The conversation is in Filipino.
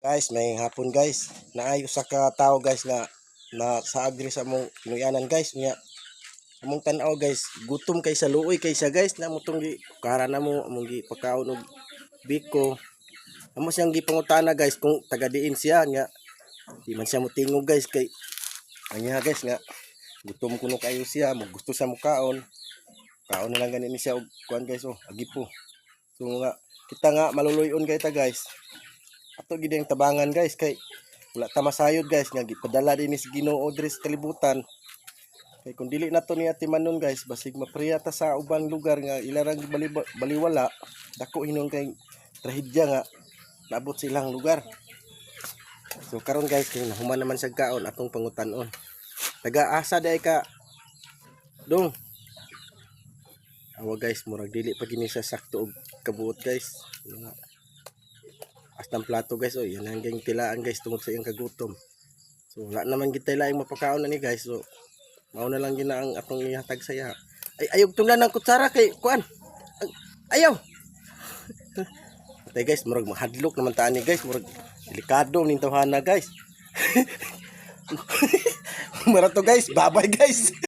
Guys, may hapon guys. Naayos sa ka tao guys nga na saag diri sa among pinuyanan guys nya. Among tan-aw guys, gutom kay sa luoy kay sa guys na mutong gi kara na mo among gi pagkaon og biko. Amo siyang gipangutana guys kung taga diin siya nya. Di man siya motingog guys kay anya guys nga gutom kuno kayo siya, mo gusto sa mukaon. Kaon na lang ganin ni siya og kuan guys oh, agi po. So nga kita nga maluluyon kay ta guys. Ato gid ang tabangan guys kay wala ta masayod guys nga gipadala din ni si Ginoo diri sa kalibutan. Kay kung dili nato ni atimanon guys basig mapriya ta sa ubang lugar nga ilarang baliwala dako hinon kay trahedya nga naabot silang lugar. So karon guys kay nahuman naman sa kaon atong pangutan-on. Taga-asa day ka dong. Awa guys murag dili pa gini sa sakto og kabuot guys. Astang plato guys, oh, yan ang tilaan guys tungod sa iyang kagutom. So wala naman kita laing mapakaon na ni guys. So mao na lang gina ang atong ihatag saya. Ay ayog tunglan ng kutsara kay kuan. Ayaw. Tay guys, murag mahadlok naman taan ni guys, murag delikado ning tawhana guys. Mara to guys, bye-bye guys.